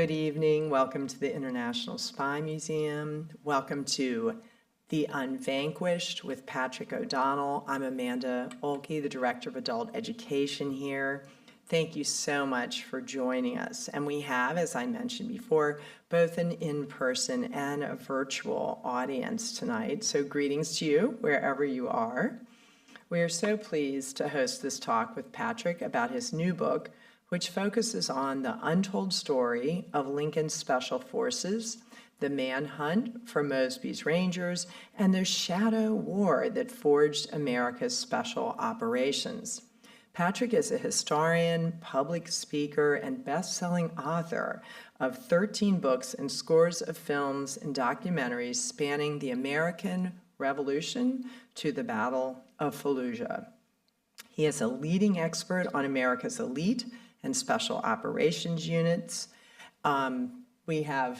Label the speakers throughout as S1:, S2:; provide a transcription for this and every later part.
S1: Good evening. Welcome to the International Spy Museum. Welcome to the Unvanquished with Patrick O'Donnell. I'm Amanda Olkey, the Director of Adult Education here. Thank you so much for joining us. And we have, as I mentioned before, both an in-person and a virtual audience tonight. So greetings to you wherever you are. We are so pleased to host this talk with Patrick about his new book, which focuses on the untold story of Lincoln's Special Forces, the Manhunt for Mosby's Rangers, and the shadow war that forged America's special operations. Patrick is a historian, public speaker, and best-selling author of 13 books and scores of films and documentaries spanning the American Revolution to the Battle of Fallujah. He is a leading expert on America's elite and special operations units. We have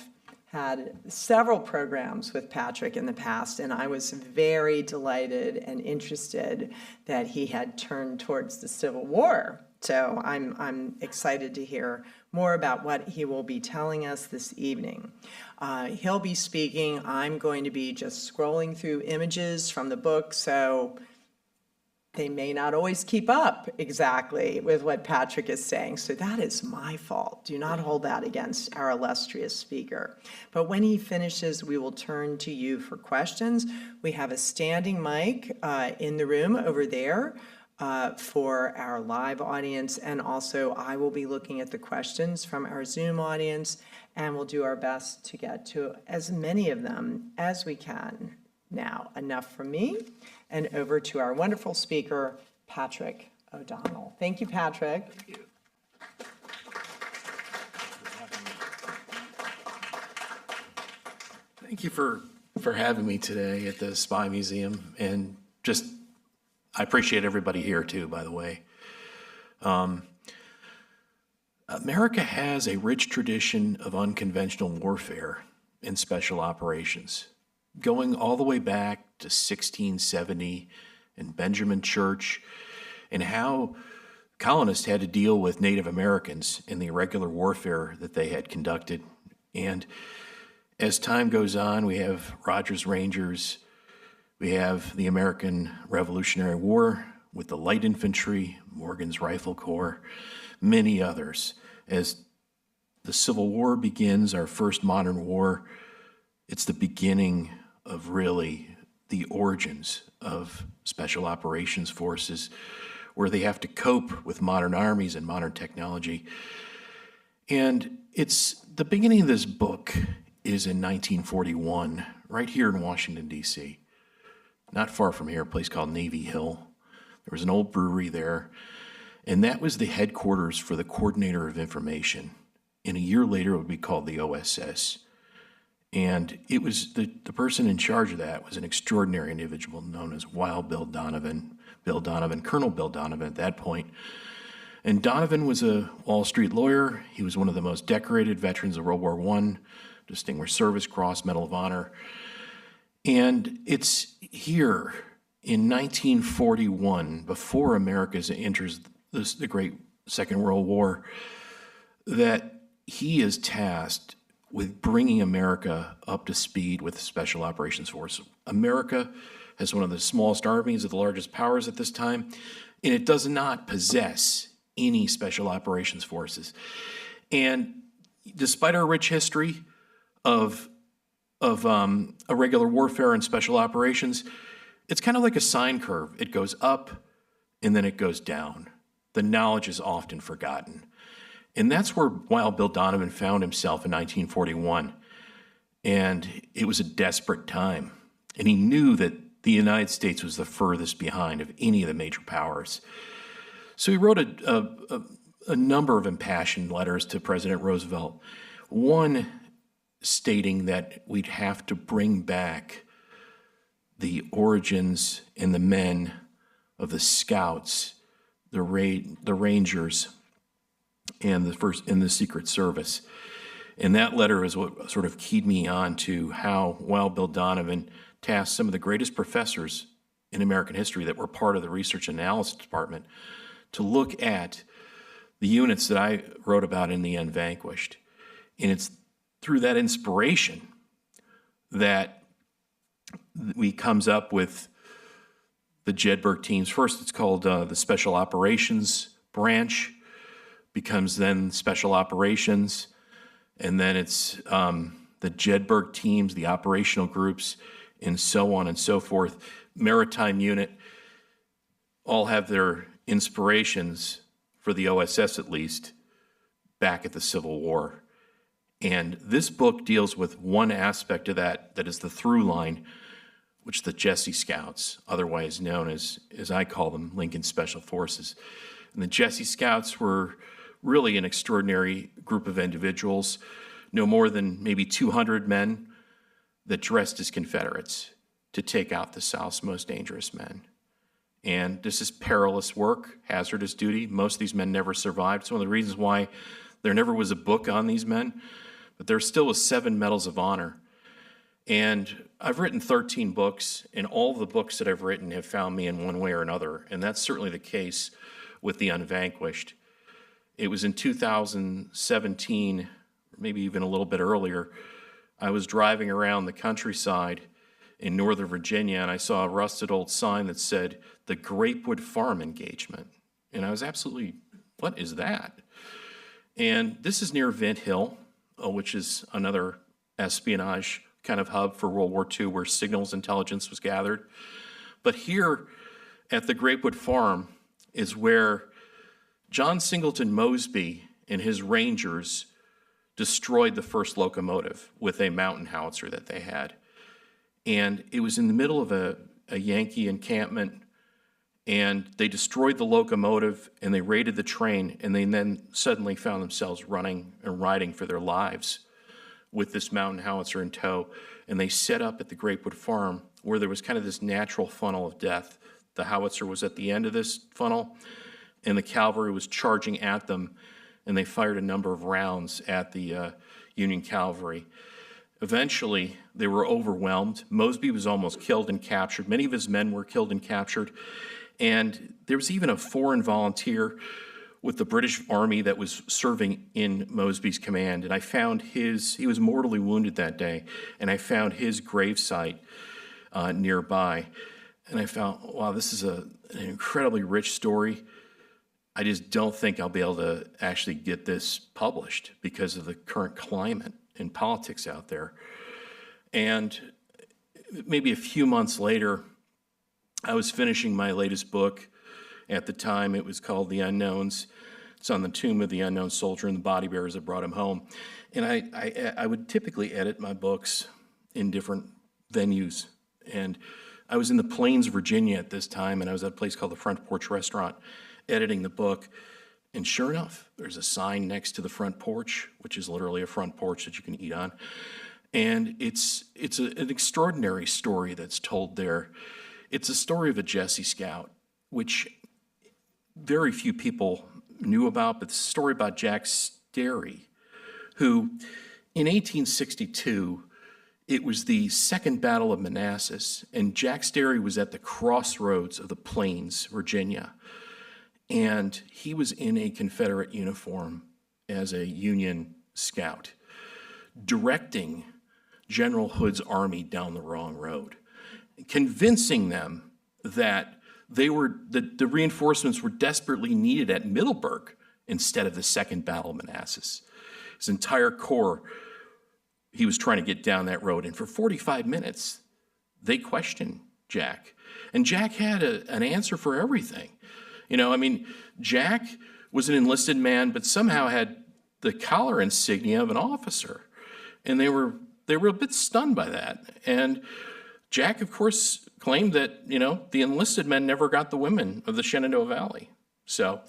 S1: had several programs with Patrick in the past, and I was very delighted and interested that he had turned towards the Civil War. So I'm excited to hear more about what he will be telling us this evening. He'll be speaking. I'm going to be just scrolling through images from the book, so they may not always keep up exactly with what Patrick is saying, so that is my fault. Do not hold that against our illustrious speaker. But when he finishes, we will turn to you for questions. We have a standing mic in the room over there for our live audience, and also I will be looking at the questions from our Zoom audience, and we'll do our best to get to as many of them as we can. Now, enough from me, and over to our wonderful speaker, Patrick O'Donnell. Thank you, Patrick.
S2: Thank you. Thank you for having me today at the Spy Museum, and just, I appreciate everybody here too, by the way. America has a rich tradition of unconventional warfare and special operations, going all the way back to 1670 and Benjamin Church, and how colonists had to deal with Native Americans in the irregular warfare that they had conducted. And as time goes on, we have Rogers Rangers, we have the American Revolutionary War with the Light Infantry, Morgan's Rifle Corps, many others. As the Civil War begins, our first modern war, it's the beginning of really the origins of special operations forces, where they have to cope with modern armies and modern technology. And it's the beginning of this book is in 1941, right here in Washington, D.C. Not far from here, a place called Navy Hill. There was an old brewery there, and that was the headquarters for the Coordinator of Information. And a year later, it would be called the OSS. And it was the person in charge of that was an extraordinary individual known as Wild Bill Donovan, Colonel Bill Donovan at that point. And Donovan was a Wall Street lawyer. He was one of the most decorated veterans of World War I, Distinguished Service Cross, Medal of Honor. And it's here in 1941, before America enters the Great Second World War, that he is tasked with bringing America up to speed with the Special Operations Force. America has one of the smallest armies of the largest powers at this time, and it does not possess any Special Operations Forces. And despite our rich history of irregular warfare and special operations, it's kind of like a sine curve. It goes up, and then it goes down. The knowledge is often forgotten. And that's where Wild Bill Donovan found himself in 1941. And it was a desperate time. And he knew that the United States was the furthest behind of any of the major powers. So he wrote a number of impassioned letters to President Roosevelt, one stating that we'd have to bring back the origins and the men of the Scouts, the Rangers, and the Secret Service. And that letter is what sort of keyed me on to how Wild Bill Donovan tasked some of the greatest professors in American history that were part of the research analysis department to look at the units that I wrote about in the Unvanquished. And it's through that inspiration that we comes up with the Jedburgh teams. First, it's called the Special Operations Branch, becomes then Special Operations, and then it's the Jedburgh teams, the operational groups, and so on and so forth. Maritime Unit all have their inspirations, for the OSS at least, back at the Civil War. And this book deals with one aspect of that is the through line, which the Jessie Scouts, otherwise known as I call them, Lincoln Special Forces. And the Jessie Scouts were really an extraordinary group of individuals, no more than maybe 200 men that dressed as Confederates to take out the South's most dangerous men. And this is perilous work, hazardous duty. Most of these men never survived. It's one of the reasons why there never was a book on these men, but there still was 7 medals of honor. And I've written 13 books, and all the books that I've written have found me in one way or another, and that's certainly the case with the Unvanquished. It was in 2017, maybe even a little bit earlier, I was driving around the countryside in Northern Virginia, and I saw a rusted old sign that said, "The Grapewood Farm Engagement." And I was absolutely, what is that? And this is near Vint Hill, which is another espionage kind of hub for World War II where signals intelligence was gathered. But here at the Grapewood Farm is where John Singleton Mosby and his Rangers destroyed the first locomotive with a mountain howitzer that they had. And it was in the middle of a Yankee encampment, and they destroyed the locomotive and they raided the train, and they then suddenly found themselves running and riding for their lives with this mountain howitzer in tow. And they set up at the Grapewood Farm where there was kind of this natural funnel of death. The howitzer was at the end of this funnel, and the cavalry was charging at them, and they fired a number of rounds at the Union cavalry. Eventually, they were overwhelmed. Mosby was almost killed and captured. Many of his men were killed and captured. And there was even a foreign volunteer with the British Army that was serving in Mosby's command. And I found he was mortally wounded that day, and I found his gravesite nearby. And I found, wow, this is an incredibly rich story. I just don't think I'll be able to actually get this published because of the current climate and politics out there. And maybe a few months later, I was finishing my latest book. At the time, it was called The Unknowns. It's on the tomb of the unknown soldier and the body bearers that brought him home. And I would typically edit my books in different venues. And I was in the Plains, Virginia at this time, and I was at a place called the Front Porch Restaurant editing the book. And sure enough, there's a sign next to the front porch, which is literally a front porch that you can eat on. And it's an extraordinary story that's told there. It's a story of a Jessie Scout, which very few people knew about, but it's a story about Jack Sterry, who in 1862, it was the Second Battle of Manassas, and Jack Sterry was at the crossroads of the Plains, Virginia. And he was in a Confederate uniform as a Union scout, directing General Hood's army down the wrong road, convincing them that the reinforcements were desperately needed at Middleburg instead of the Second Battle of Manassas. His entire corps, he was trying to get down that road. And for 45 minutes, they questioned Jack. And Jack had an answer for everything. You know, I mean, Jack was an enlisted man, but somehow had the collar insignia of an officer. And they were a bit stunned by that. And Jack, of course, claimed that, you know, the enlisted men never got the women of the Shenandoah Valley. So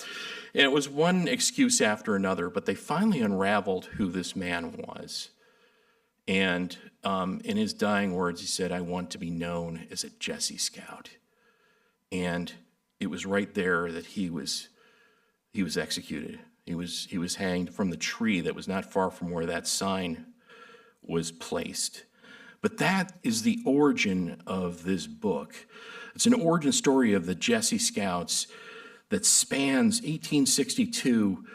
S2: it was one excuse after another, but they finally unraveled who this man was. And in his dying words, he said, "I want to be known as a Jessie Scout." And it was right there that he was executed. He was hanged from the tree that was not far from where that sign was placed. But that is the origin of this book. It's an origin story of the Jessie Scouts that spans 1862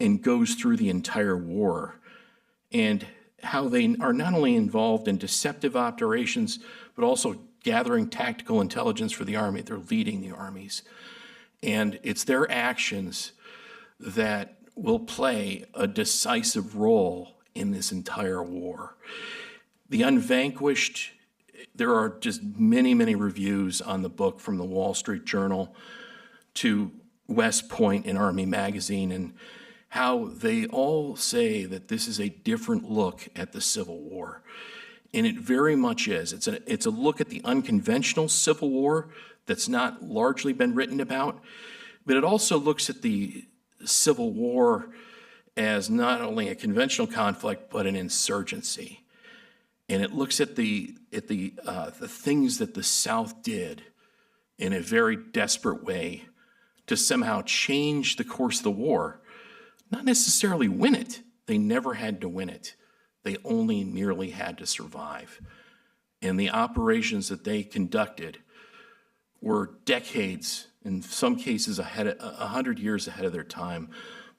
S2: and goes through the entire war. and how they are not only involved in deceptive operations, but also gathering tactical intelligence for the army. They're leading the armies. And it's their actions that will play a decisive role in this entire war. The Unvanquished, there are just many, many reviews on the book, from the Wall Street Journal to West Point and Army Magazine, and how they all say that this is a different look at the Civil War. And it very much is. It's a look at the unconventional Civil War that's not largely been written about, but it also looks at the Civil War as not only a conventional conflict, but an insurgency. And it looks at the things that the South did in a very desperate way to somehow change the course of the war. Not necessarily win it. They never had to win it. They only merely had to survive. And the operations that they conducted were decades, in some cases 100 years ahead of their time.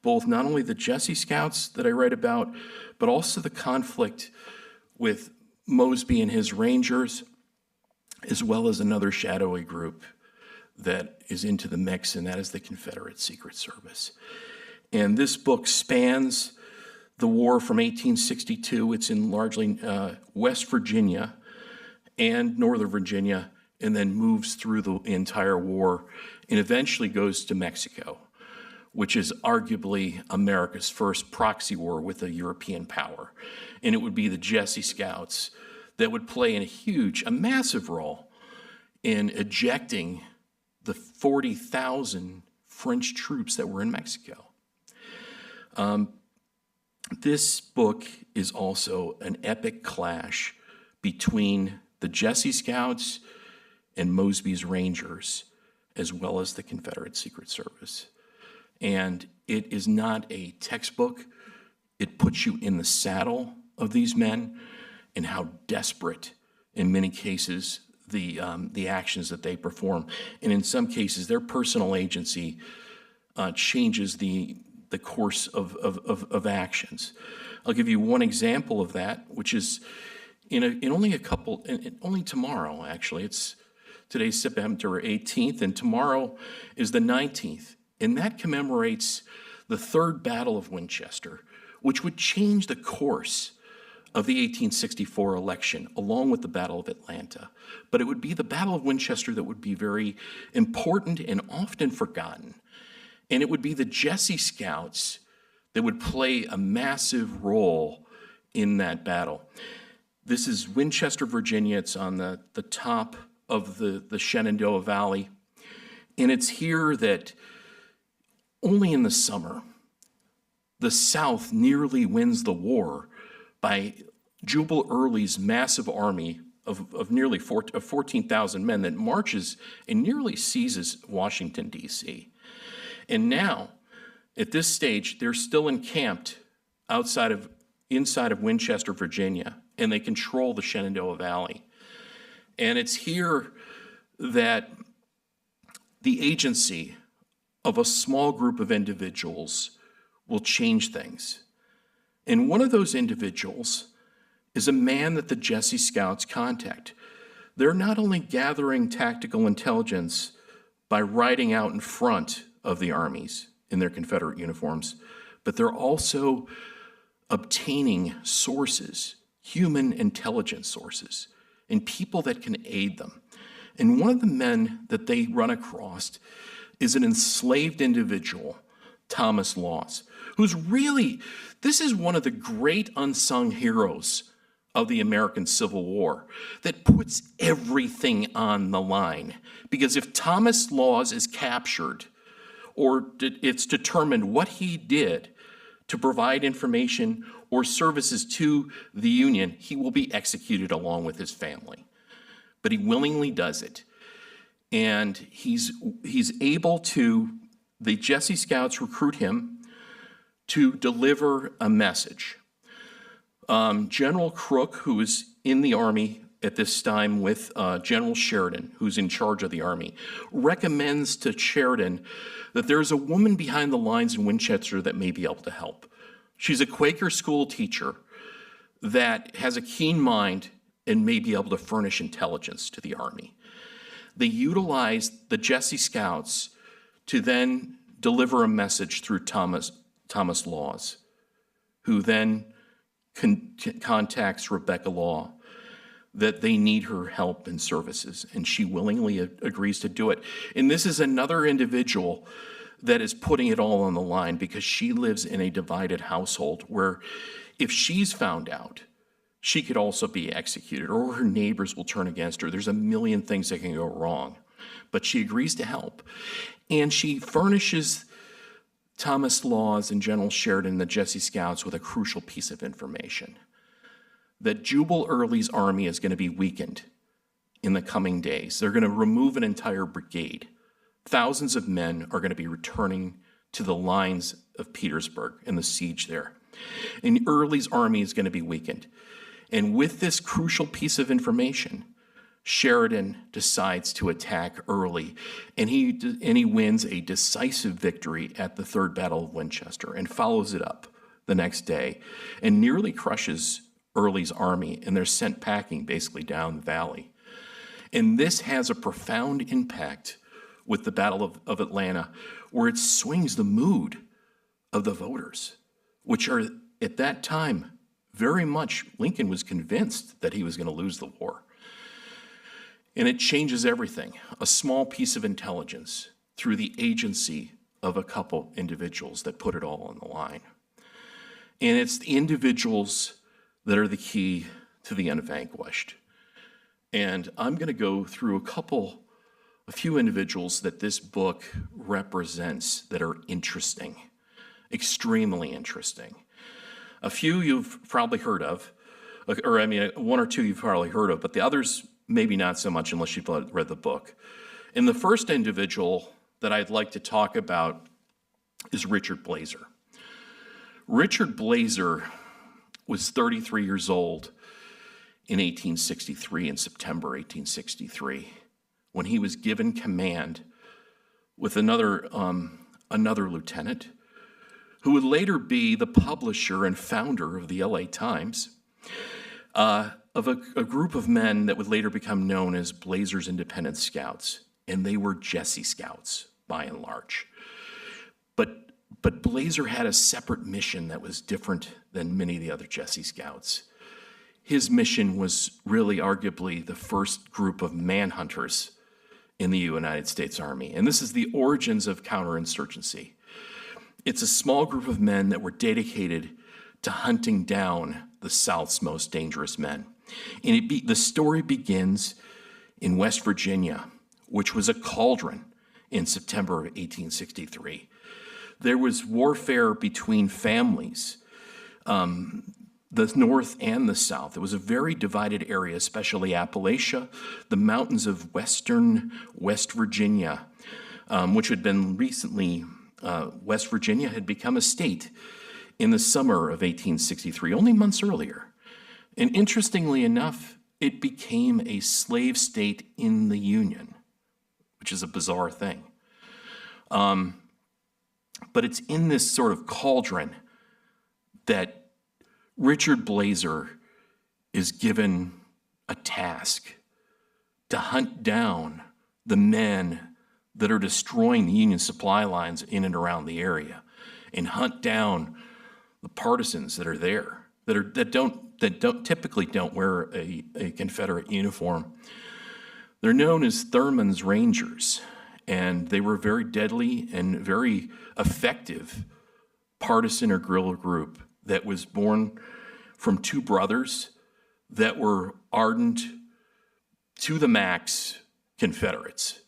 S2: Both not only the Jessie Scouts that I write about, but also the conflict with Mosby and his Rangers, as well as another shadowy group that is into the mix, and that is the Confederate Secret Service. And this book spans the war from 1862. It's in largely West Virginia and Northern Virginia, and then moves through the entire war and eventually goes to Mexico, which is arguably America's first proxy war with a European power. And it would be the Jessie Scouts that would play a massive role in ejecting the 40,000 French troops that were in Mexico. This book is also an epic clash between the Jessie Scouts and Mosby's Rangers, as well as the Confederate Secret Service. And it is not a textbook. It puts you in the saddle of these men and how desperate, in many cases, the actions that they perform. And in some cases, their personal agency changes the course of actions. I'll give you one example of that, which is only tomorrow, actually. Today's September 18th, and tomorrow is the 19th. And that commemorates the Third Battle of Winchester, which would change the course of the 1864 election, along with the Battle of Atlanta. But it would be the Battle of Winchester that would be very important and often forgotten. And it would be the Jessie Scouts that would play a massive role in that battle. This is Winchester, Virginia. It's on the top of the Shenandoah Valley. And it's here that only in the summer, the South nearly wins the war by Jubal Early's massive army of nearly 14,000 men that marches and nearly seizes Washington, D.C. And now, at this stage, they're still encamped inside of Winchester, Virginia, and they control the Shenandoah Valley. And it's here that the agency of a small group of individuals will change things. And one of those individuals is a man that the Jessie Scouts contact. They're not only gathering tactical intelligence by riding out in front of the armies in their Confederate uniforms, but they're also obtaining sources, human intelligence sources, and people that can aid them. And one of the men that they run across is an enslaved individual, Thomas Laws, this is one of the great unsung heroes of the American Civil War that puts everything on the line. Because if Thomas Laws is captured, or it's determined what he did to provide information or services to the Union, he will be executed along with his family. But he willingly does it. And he's able to, the Jessie Scouts recruit him to deliver a message. General Crook, who is in the Army at this time with General Sheridan, who's in charge of the Army, recommends to Sheridan that there's a woman behind the lines in Winchester that may be able to help. She's a Quaker school teacher that has a keen mind and may be able to furnish intelligence to the Army. They utilized the Jessie Scouts to then deliver a message through Thomas Laws, who then contacts Rebecca Law that they need her help and services, and she willingly agrees to do it. And this is another individual that is putting it all on the line because she lives in a divided household where if she's found out, she could also be executed, or her neighbors will turn against her. There's a million things that can go wrong, but she agrees to help. And she furnishes Thomas Laws and General Sheridan, the Jessie Scouts, with a crucial piece of information: that Jubal Early's army is going to be weakened in the coming days. They're going to remove an entire brigade. Thousands of men are going to be returning to the lines of Petersburg and the siege there. And Early's army is going to be weakened. And with this crucial piece of information, Sheridan decides to attack Early, and he wins a decisive victory at the Third Battle of Winchester and follows it up the next day and nearly crushes Early's army, and they're sent packing basically down the valley. And this has a profound impact with the Battle of Atlanta, where it swings the mood of the voters, which are at that time very much, Lincoln was convinced that he was going to lose the war. And it changes everything. A small piece of intelligence through the agency of a couple individuals that put it all on the line. And it's the individuals that are the key to the Unvanquished. And I'm going to go through a few individuals that this book represents that are interesting, extremely interesting. A few you've probably heard of, or I mean, one or two you've probably heard of, but the others maybe not so much unless you've read the book. And the first individual that I'd like to talk about is Richard Blazer. Richard Blazer was 33 years old in 1863, in September 1863, when he was given command with another lieutenant who would later be the publisher and founder of the LA Times, of a group of men that would later become known as Blazer's Independent Scouts. And they were Jessie Scouts, by and large. But Blazer had a separate mission that was different than many of the other Jessie Scouts. His mission was really arguably the first group of manhunters in the United States Army. And this is the origins of counterinsurgency. It's a small group of men that were dedicated to hunting down the South's most dangerous men. And the story begins in West Virginia, which was a cauldron in September of 1863. There was warfare between families, the North and the South. It was a very divided area, especially Appalachia, the mountains of western West Virginia, which had been recently, West Virginia had become a state in the summer of 1863, only months earlier. And interestingly enough, it became a slave state in the Union, which is a bizarre thing. But it's in this sort of cauldron that Richard Blazer is given a task to hunt down the men that are destroying the Union supply lines in and around the area, and hunt down the partisans that are there, that typically don't wear a Confederate uniform. They're known as Thurman's Rangers, and they were very deadly and very effective partisan or guerrilla group that was born from two brothers that were ardent to the max Confederates.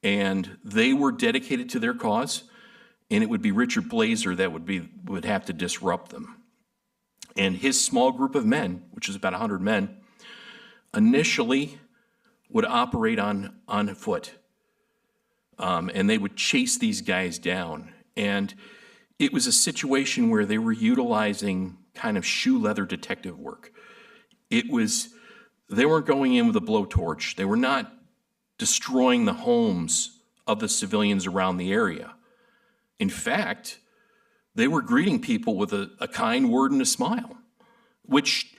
S2: And they were dedicated to their cause, and it would be Richard Blazer that would have to disrupt them. And his small group of men, which is about 100 men, initially would operate on foot. And they would chase these guys down. And it was a situation where they were utilizing kind of shoe leather detective work. They weren't going in with a blowtorch. They were not destroying the homes of the civilians around the area. In fact, they were greeting people with a kind word and a smile, which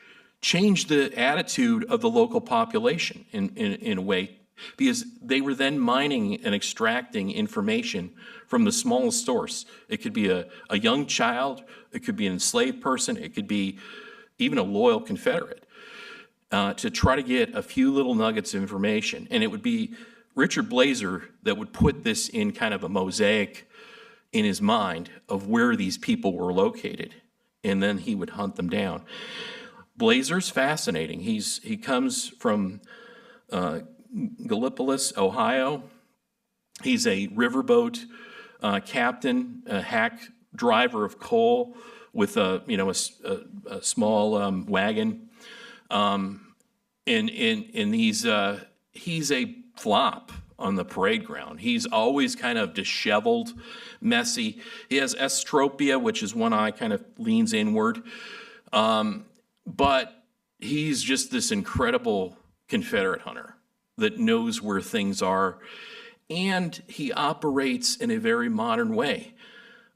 S2: changed the attitude of the local population in a way, because they were then mining and extracting information from the smallest source. It could be a young child, it could be an enslaved person, it could be even a loyal Confederate, to try to get a few little nuggets of information. And it would be Richard Blazer that would put this in kind of a mosaic in his mind of where these people were located, and then he would hunt them down. Blazer's fascinating. He comes from Gallipolis, Ohio. He's a riverboat captain, a hack driver of coal with a small wagon. And he's a flop on the parade ground. He's always kind of disheveled, messy. He has estropia, which is one eye kind of leans inward. But he's just this incredible Confederate hunter that knows where things are. And he operates in a very modern way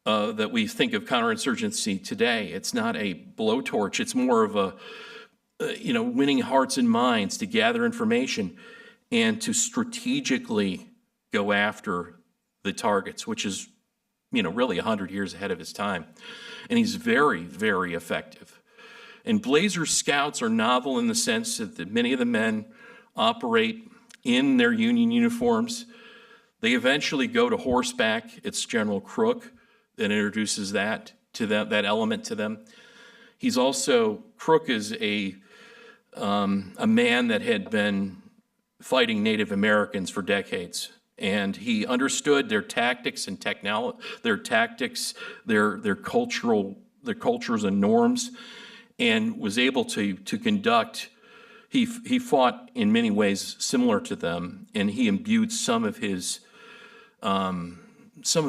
S2: that we think of counterinsurgency today. It's not a blowtorch. It's more of a, winning hearts and minds to gather information and to strategically go after the targets, which is, really 100 years ahead of his time. And he's very, very effective. And Blazer's scouts are novel in the sense that many of the men operate in their Union uniforms. They eventually go to horseback. It's General Crook that introduces that to them, that element to them. Crook is a man that had been fighting Native Americans for decades, and he understood their tactics and their cultures and norms, and was able to conduct. He fought in many ways similar to them, and he imbued some of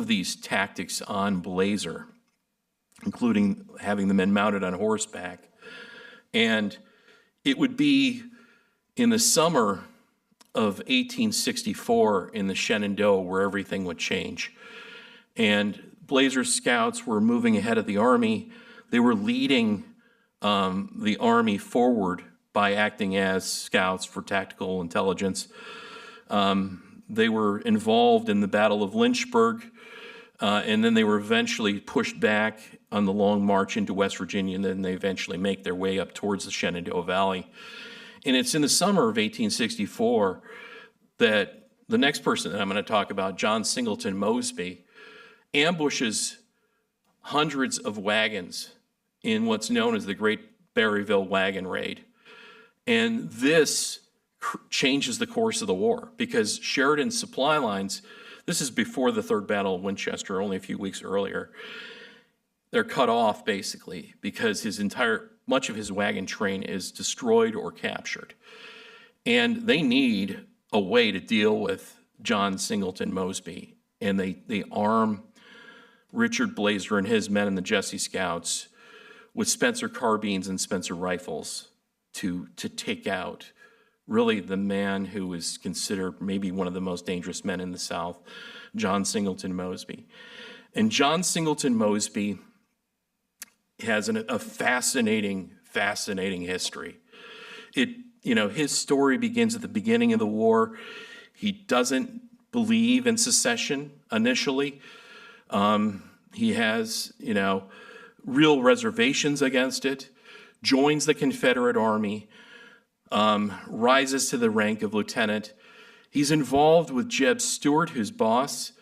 S2: these tactics on Blazer, including having the men mounted on horseback. And it would be in the summer of 1864 in the Shenandoah where everything would change. And Blazer's scouts were moving ahead of the army. They were leading the army forward by acting as scouts for tactical intelligence. They were involved in the Battle of Lynchburg, and then they were eventually pushed back on the long march into West Virginia, and then they eventually make their way up towards the Shenandoah Valley. And it's in the summer of 1864 that the next person that I'm going to talk about, John Singleton Mosby, ambushes hundreds of wagons in what's known as the Great Berryville Wagon Raid. And this changes the course of the war, because Sheridan's supply lines, this is before the Third Battle of Winchester, only a few weeks earlier, they're cut off basically because much of his wagon train is destroyed or captured. And they need a way to deal with John Singleton Mosby. And they arm Richard Blazer and his men in the Jessie Scouts with Spencer carbines and Spencer rifles to take out really the man who is considered maybe one of the most dangerous men in the South, John Singleton Mosby. And John Singleton Mosby has a fascinating history. His story begins at the beginning of the war. He doesn't believe in secession initially. He has, real reservations against it, joins the Confederate Army, rises to the rank of lieutenant. He's involved with Jeb Stuart, his boss,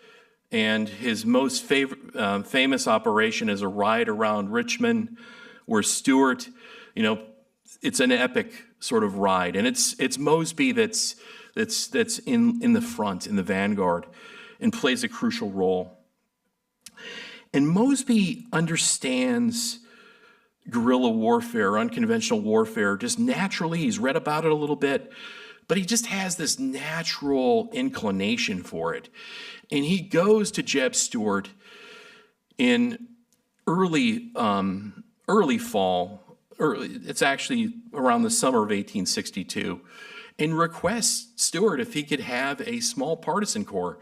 S2: and his most famous operation is a ride around Richmond, where Stuart, it's an epic sort of ride, and it's Mosby that's in the front, in the vanguard, and plays a crucial role. And Mosby understands guerrilla warfare, unconventional warfare, just naturally. He's read about it a little bit, but he just has this natural inclination for it. And he goes to Jeb Stuart in early fall, it's actually around the summer of 1862, and requests Stuart if he could have a small partisan corps.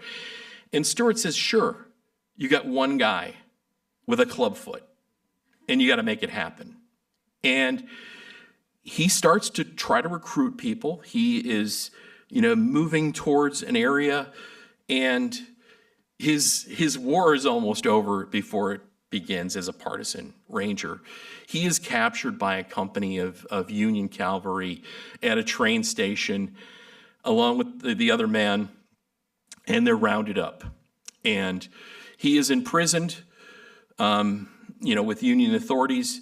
S2: And Stuart says, sure, you got one guy with a clubfoot, and you got to make it happen. And he starts to try to recruit people. He is, moving towards an area, and his war is almost over before it begins as a partisan ranger. He is captured by a company of Union cavalry at a train station along with the other man, and they're rounded up. And he is imprisoned, with Union authorities,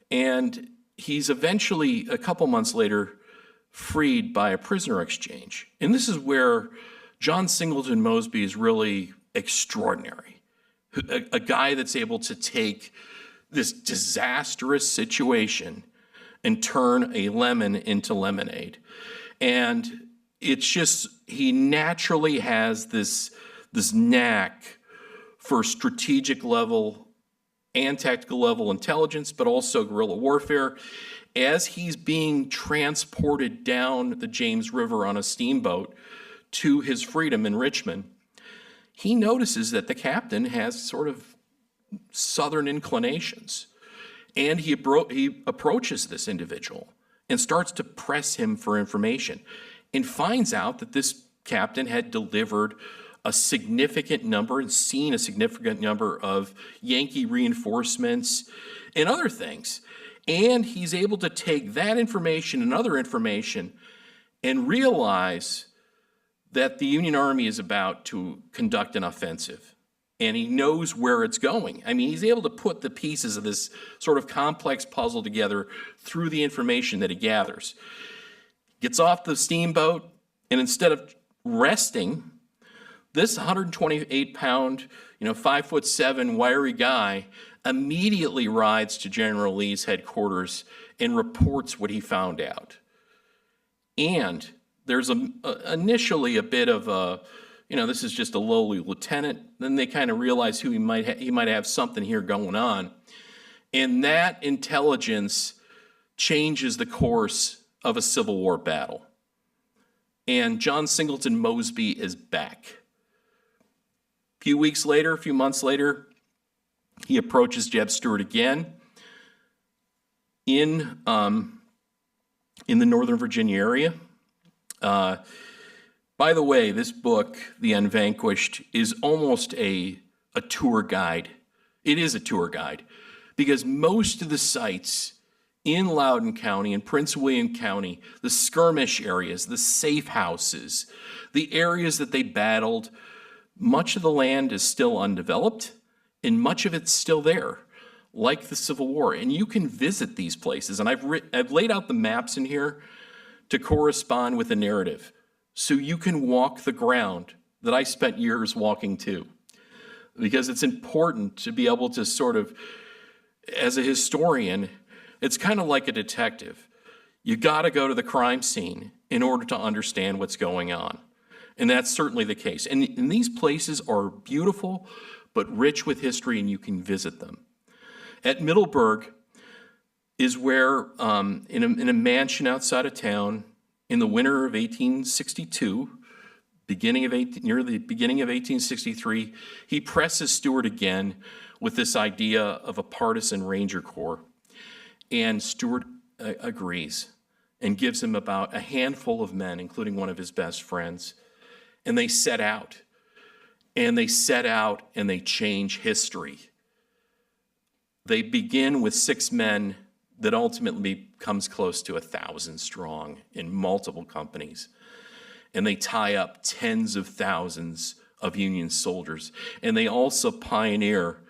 S2: and he's eventually, a couple months later, freed by a prisoner exchange. And this is where John Singleton Mosby is really extraordinary. A guy that's able to take this disastrous situation and turn a lemon into lemonade. And it's just, he naturally has this knack for strategic level and tactical level intelligence, but also guerrilla warfare. As he's being transported down the James River on a steamboat to his freedom in Richmond, he notices that the captain has sort of Southern inclinations. And he approaches this individual and starts to press him for information, and finds out that this captain had delivered a significant number and seen a significant number of Yankee reinforcements and other things. And he's able to take that information and other information and realize that the Union Army is about to conduct an offensive. And he knows where it's going. I mean, he's able to put the pieces of this sort of complex puzzle together through the information that he gathers. Gets off the steamboat, and instead of resting, this 128-pound, 5'7" wiry guy immediately rides to General Lee's headquarters and reports what he found out. And there's initially a bit of a, this is just a lowly lieutenant. Then they kind of realize he might have something here going on. And that intelligence changes the course of a Civil War battle. And John Singleton Mosby is back. A few months later, he approaches Jeb Stuart again in the Northern Virginia area. By the way, this book, The Unvanquished, is almost a tour guide. It is a tour guide because most of the sites in Loudoun County and Prince William County, the skirmish areas, the safe houses, the areas that they battled, much of the land is still undeveloped and much of it's still there, like the Civil War. And you can visit these places. And I've laid out the maps in here to correspond with the narrative, so you can walk the ground that I spent years walking too. Because it's important to be able to sort of, as a historian, it's kind of like a detective. You got to go to the crime scene in order to understand what's going on. And that's certainly the case. And these places are beautiful, but rich with history, and you can visit them. At Middleburg is where, in a mansion outside of town, in the winter of 1862, near the beginning of 1863, he presses Stuart again with this idea of a partisan ranger corps. And Stuart agrees and gives him about a handful of men, including one of his best friends. And they set out. And they change history. They begin with 6 men that ultimately becomes close to 1,000 strong in multiple companies. And they tie up tens of thousands of Union soldiers. And they also pioneer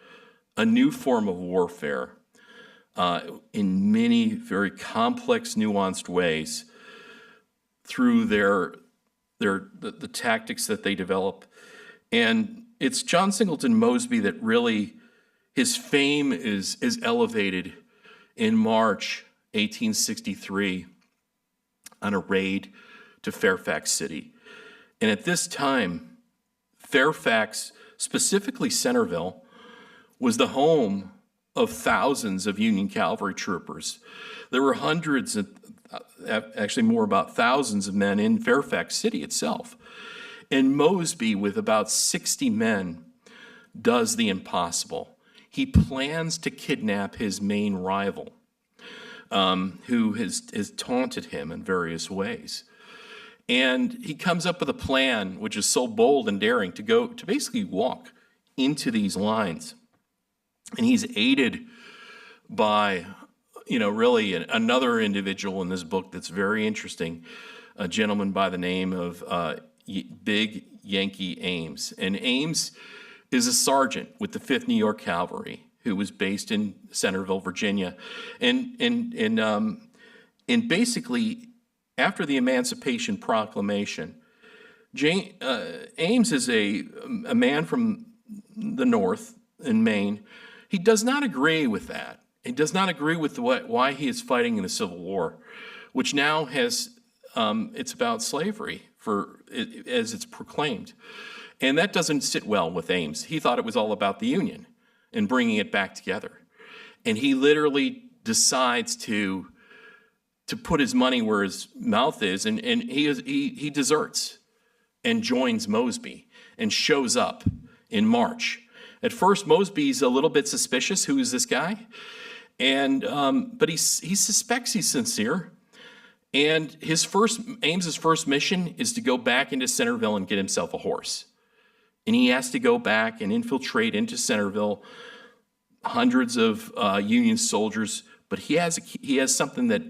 S2: a new form of warfare in many very complex, nuanced ways through the tactics that they develop. And it's John Singleton Mosby that really, his fame is elevated in March 1863 on a raid to Fairfax City. And at this time, Fairfax, specifically Centerville, was the home of thousands of Union cavalry troopers. There were hundreds, actually more, about thousands of men in Fairfax City itself. And Mosby, with about 60 men, does the impossible. He plans to kidnap his main rival, who has taunted him in various ways. And he comes up with a plan which is so bold and daring to basically walk into these lines. And he's aided by, really another individual in this book that's very interesting, a gentleman by the name of Big Yankee Ames. And Ames is a sergeant with the 5th New York Cavalry who was based in Centerville, Virginia. And basically, after the Emancipation Proclamation, Ames is a man from the North in Maine. He does not agree with that. He does not agree with why he is fighting in the Civil War, which now has, it's about slavery as it's proclaimed. And that doesn't sit well with Ames. He thought it was all about the Union and bringing it back together. And he literally decides to put his money where his mouth is, and he deserts and joins Mosby and shows up in March. At first, Mosby's a little bit suspicious. Who is this guy? And but he suspects he's sincere. And Ames's first mission is to go back into Centerville and get himself a horse. And he has to go back and infiltrate into Centerville, hundreds of Union soldiers. But he has something that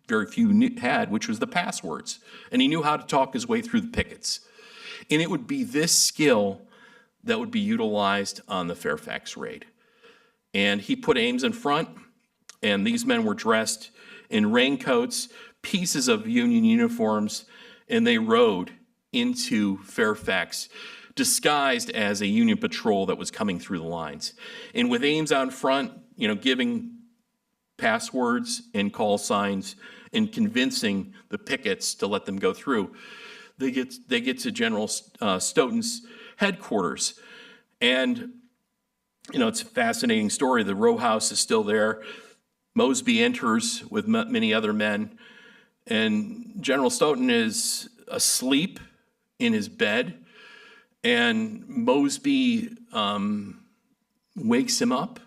S2: very few had, which was the passwords. And he knew how to talk his way through the pickets. And it would be this skill that would be utilized on the Fairfax raid. And he put Ames in front, and these men were dressed in raincoats, pieces of Union uniforms, and they rode into Fairfax, disguised as a Union patrol that was coming through the lines. And with Ames out in front, giving passwords and call signs and convincing the pickets to let them go through, they get to General Stoughton's headquarters. And, it's a fascinating story. The row house is still there. Mosby enters with many other men, and General Stoughton is asleep in his bed, and Mosby wakes him up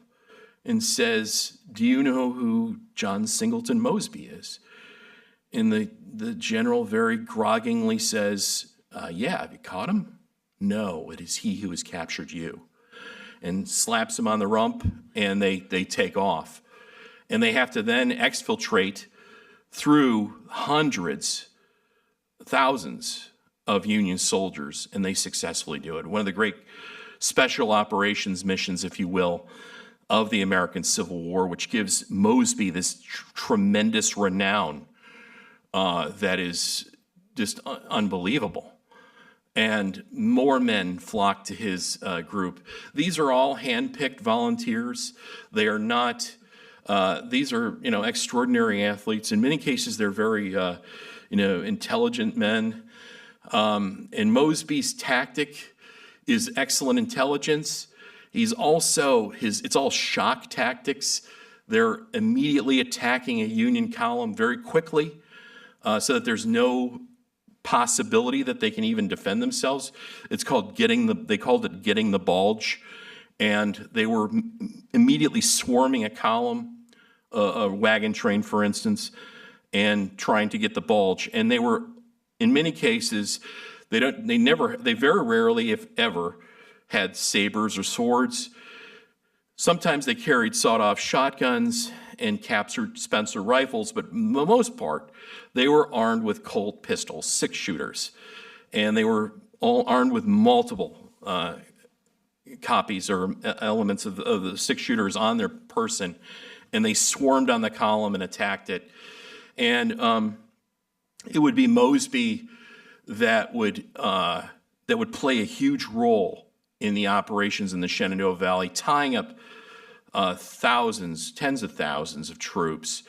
S2: and says, "Do you know who John Singleton Mosby is?" And the general very groggingly says, "Yeah, have you caught him?" "No, it is he who has captured you." And slaps him on the rump, and they take off. And they have to then exfiltrate through hundreds, thousands of Union soldiers, and they successfully do it. One of the great special operations missions, if you will, of the American Civil War, which gives Mosby this tremendous renown that is just unbelievable. And more men flock to his group. These are all hand-picked volunteers. They are not, these are, extraordinary athletes. In many cases, they're very, intelligent men. And Mosby's tactic is excellent intelligence. He's also, it's all shock tactics. They're immediately attacking a Union column very quickly so that there's no possibility that they can even defend themselves. It's called they called it getting the bulge. And they were immediately swarming a column, a wagon train, for instance, and trying to get the bulge. And they were, in many cases, they very rarely, if ever, had sabers or swords. Sometimes they carried sawed-off shotguns and captured Spencer rifles, but for the most part, they were armed with Colt pistols, 6-shooters. And they were all armed with multiple copies or elements of the 6-shooters on their person. And they swarmed on the column and attacked it. And it would be Mosby that would play a huge role in the operations in the Shenandoah Valley, tying up tens of thousands of troops,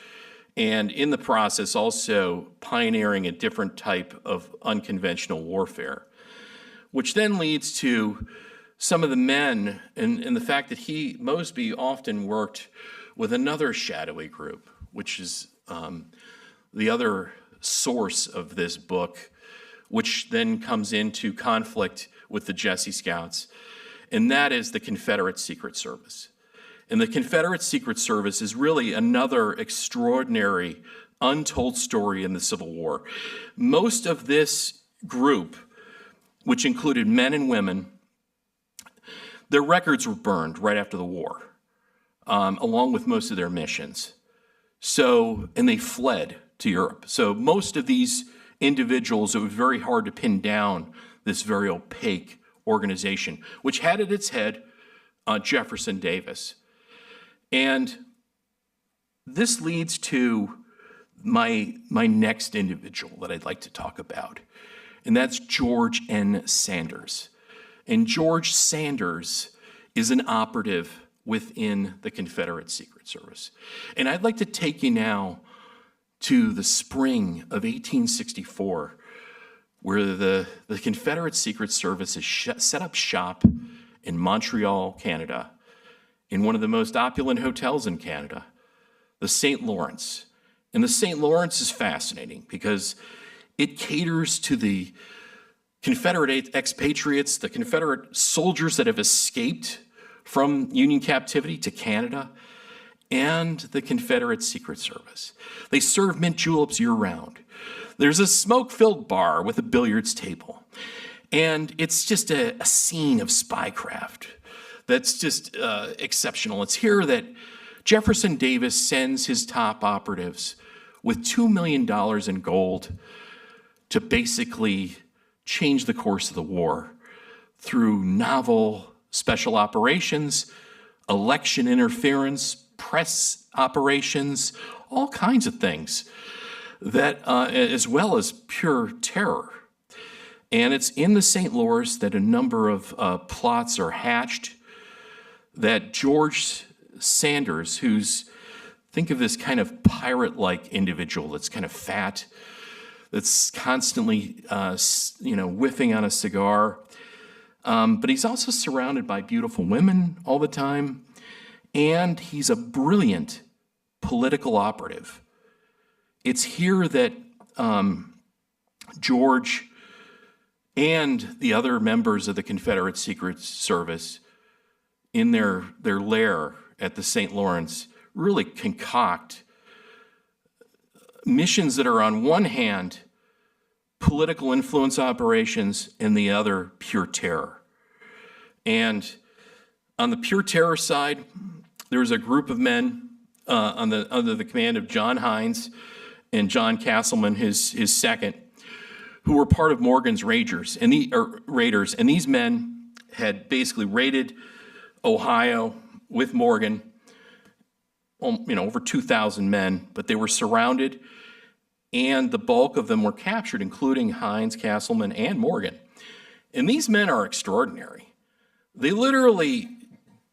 S2: and in the process also pioneering a different type of unconventional warfare, which then leads to some of the men and the fact that Mosby often worked with another shadowy group, which is the other source of this book, which then comes into conflict with the Jessie Scouts, and that is the Confederate Secret Service. And the Confederate Secret Service is really another extraordinary, untold story in the Civil War. Most of this group, which included men and women, their records were burned right after the war, along with most of their missions. And they fled to Europe. So most of these individuals, it was very hard to pin down this very opaque organization, which had at its head Jefferson Davis. And this leads to my next individual that I'd like to talk about, and that's George N. Sanders. And George Sanders is an operative within the Confederate Secret Service. And I'd like to take you now to the spring of 1864, where the Confederate Secret Service has set up shop in Montreal, Canada, in one of the most opulent hotels in Canada, the St. Lawrence. And the St. Lawrence is fascinating because it caters to the Confederate expatriates, the Confederate soldiers that have escaped from Union captivity to Canada, and the Confederate Secret Service. They serve mint juleps year-round. There's a smoke-filled bar with a billiards table. And it's just a scene of spycraft that's just exceptional. It's here that Jefferson Davis sends his top operatives with $2 million in gold to basically change the course of the war through novel special operations, election interference, press operations, all kinds of things, that as well as pure terror. And it's in the St. Lawrence that a number of plots are hatched, that George Sanders, think of this kind of pirate-like individual that's kind of fat, that's constantly, whiffing on a cigar. But he's also surrounded by beautiful women all the time. And he's a brilliant political operative. It's here that George and the other members of the Confederate Secret Service in their lair at the St. Lawrence really concoct missions that are on one hand political influence operations and the other pure terror. And on the pure terror side, there was a group of men under the command of John Hines and John Castleman, his second, who were part of Morgan's Raiders. And these men had basically raided Ohio with Morgan, over 2,000 men, but they were surrounded, and the bulk of them were captured, including Hines, Castleman, and Morgan. And these men are extraordinary. They literally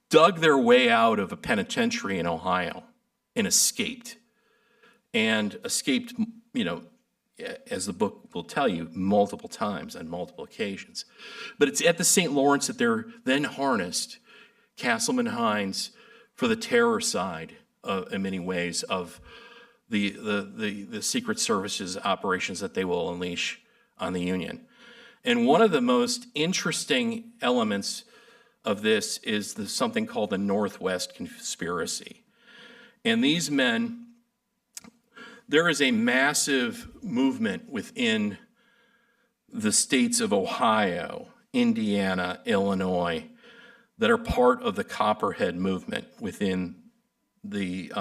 S2: dug their way out of a penitentiary in Ohio and escaped. And escaped, as the book will tell you, multiple times on multiple occasions. But it's at the St. Lawrence that they're then harnessed, Castleman, Hines, for the terror side, in many ways, of the Secret Service's operations that they will unleash on the Union. And one of the most interesting elements of this is something called the Northwest Conspiracy. And these men, there is a massive movement within the states of Ohio, Indiana, Illinois, that are part of the Copperhead movement within the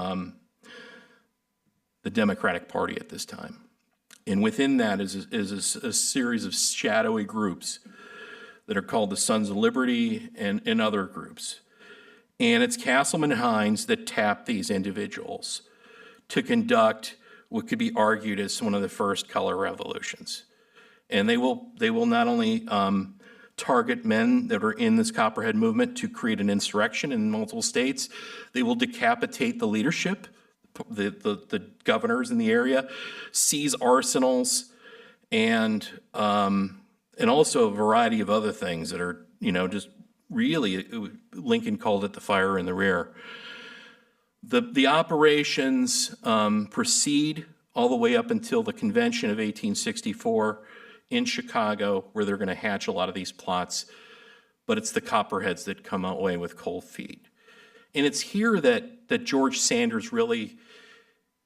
S2: Democratic Party at this time. And within that is a series of shadowy groups that are called the Sons of Liberty and other groups. And it's Castleman and Hines that tap these individuals to conduct what could be argued as one of the first color revolutions. And they will not only target men that are in this Copperhead movement to create an insurrection in multiple states, they will decapitate the leadership, the governors in the area, seize arsenals, and also a variety of other things that are, just really, Lincoln called it the fire in the rear. The operations proceed all the way up until the convention of 1864 in Chicago, where they're going to hatch a lot of these plots. But it's the Copperheads that come away with cold feet. And it's here that George Sanders really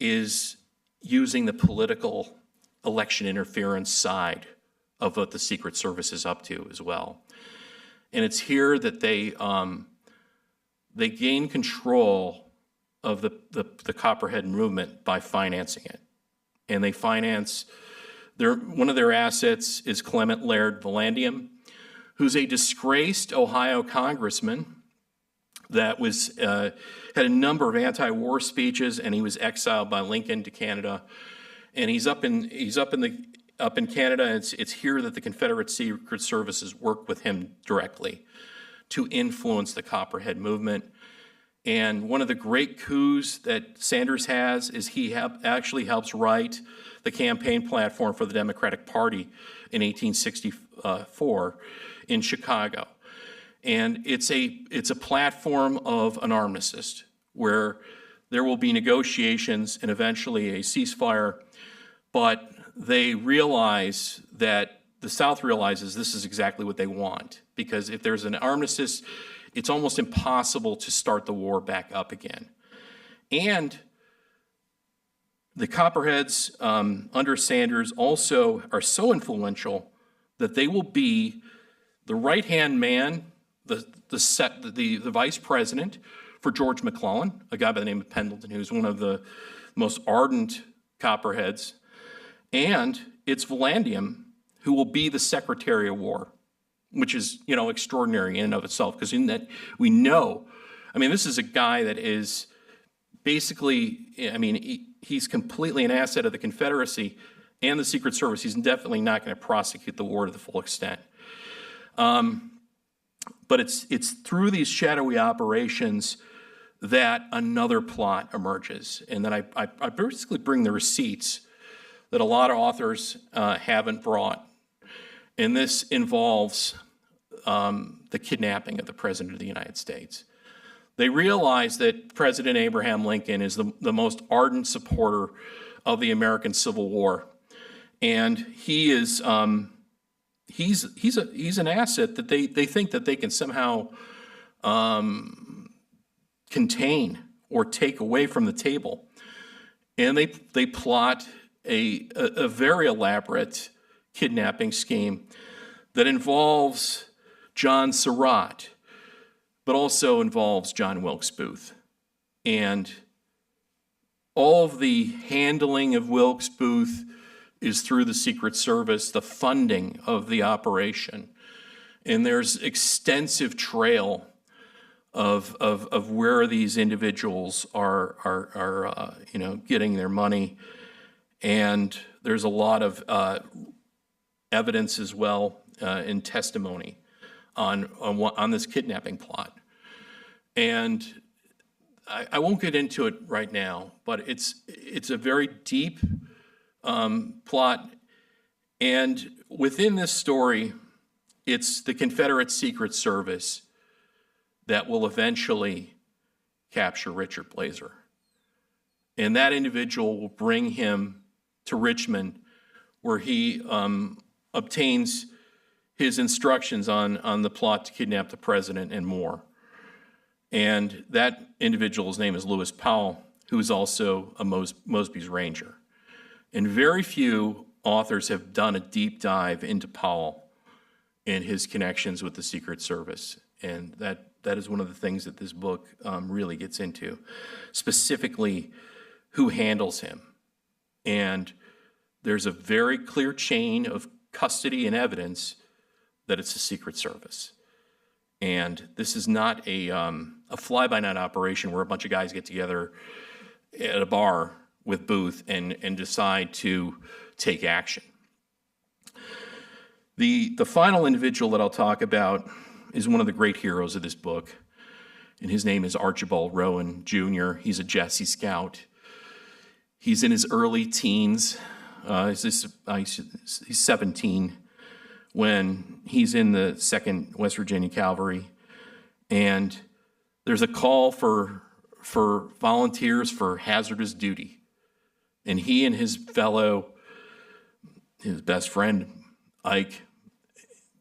S2: is using the political election interference side of what the Secret Service is up to as well. And it's here that they gain control of the Copperhead movement by financing it. And they finance, one of their assets is Clement Laird Vallandigham, who's a disgraced Ohio congressman that was had a number of anti-war speeches, and he was exiled by Lincoln to Canada. And he's up in Canada. And it's here that the Confederate Secret Services work with him directly to influence the Copperhead movement. And one of the great coups that Sanders has is he actually helps write the campaign platform for the Democratic Party in 1864 in Chicago. And it's a platform of an armistice where there will be negotiations and eventually a ceasefire, but they realize that the South realizes this is exactly what they want, because if there's an armistice, it's almost impossible to start the war back up again. And the Copperheads under Sanders also are so influential that they will be the right-hand man, the vice president for George McClellan, a guy by the name of Pendleton, who's one of the most ardent Copperheads. And it's Vallandigham who will be the Secretary of War, which is, extraordinary in and of itself, because in that we know, this is a guy that is basically, he's completely an asset of the Confederacy and the Secret Service. He's definitely not going to prosecute the war to the full extent. But it's through these shadowy operations that another plot emerges, and then I basically bring the receipts that a lot of authors haven't brought. And this involves the kidnapping of the President of the United States. They realize that President Abraham Lincoln is the most ardent supporter of the American Civil War. And he is he's an asset that they think that they can somehow contain or take away from the table. And they plot a very elaborate kidnapping scheme that involves John Surratt, but also involves John Wilkes Booth. And all of the handling of Wilkes Booth is through the Secret Service, the funding of the operation. And there's extensive trail of where these individuals are getting their money. And there's a lot of evidence as well in testimony on this kidnapping plot. And I won't get into it right now, but it's a very deep plot. And within this story, it's the Confederate Secret Service that will eventually capture Richard Blazer. And that individual will bring him to Richmond, where he obtains his instructions on the plot to kidnap the president and more. And that individual's name is Lewis Powell, who is also a Mosby's Ranger. And very few authors have done a deep dive into Powell and his connections with the Secret Service. And that is one of the things that this book really gets into, specifically who handles him. And there's a very clear chain of custody and evidence that it's the Secret Service. And this is not a fly-by-night operation where a bunch of guys get together at a bar with Booth and decide to take action. The final individual that I'll talk about is one of the great heroes of this book, and his name is Archibald Rowand Jr. He's a Jessie Scout. He's in his early teens. He's 17 when he's in the 2nd West Virginia Cavalry, and there's a call for volunteers for hazardous duty. And he and his best friend, Ike,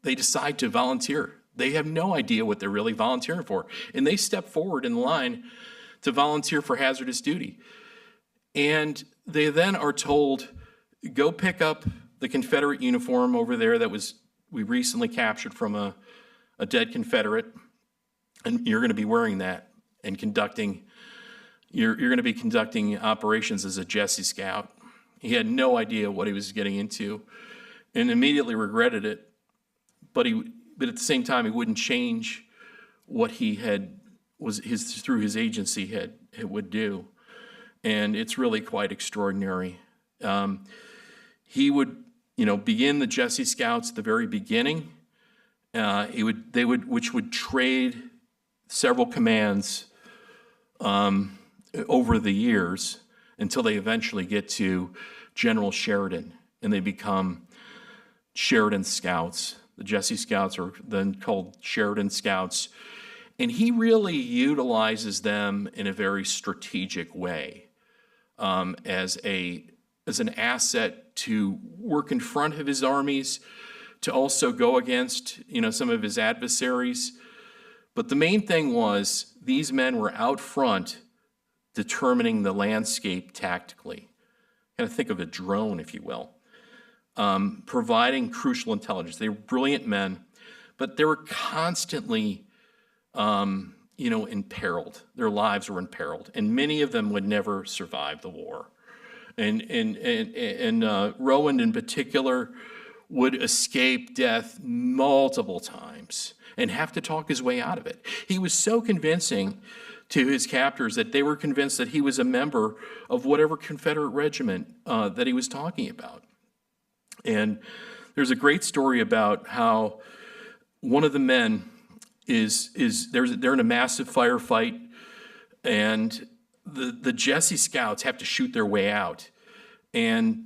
S2: they decide to volunteer. They have no idea what they're really volunteering for. And they step forward in line to volunteer for hazardous duty. And they then are told, go pick up the Confederate uniform over there we recently captured from a dead Confederate, and you're going to be wearing that and you're going to be conducting operations as a Jessie Scout. He had no idea what he was getting into and immediately regretted it, but at the same time, he wouldn't change what he through his agency would do. And it's really quite extraordinary. He would, begin the Jessie Scouts at the very beginning. Which would trade several commands over the years until they eventually get to General Sheridan, and they become Sheridan Scouts. The Jessie Scouts are then called Sheridan Scouts, and he really utilizes them in a very strategic way as an asset to work in front of his armies, to also go against, some of his adversaries. But the main thing was these men were out front determining the landscape tactically. Kind of think of a drone, if you will, providing crucial intelligence. They were brilliant men, but they were constantly, imperiled. Their lives were imperiled, and many of them would never survive the war. And Rowand in particular would escape death multiple times and have to talk his way out of it. He was so convincing to his captors that they were convinced that he was a member of whatever Confederate regiment that he was talking about. And there's a great story about how one of the men they're in a massive firefight, and the Jessie Scouts have to shoot their way out. And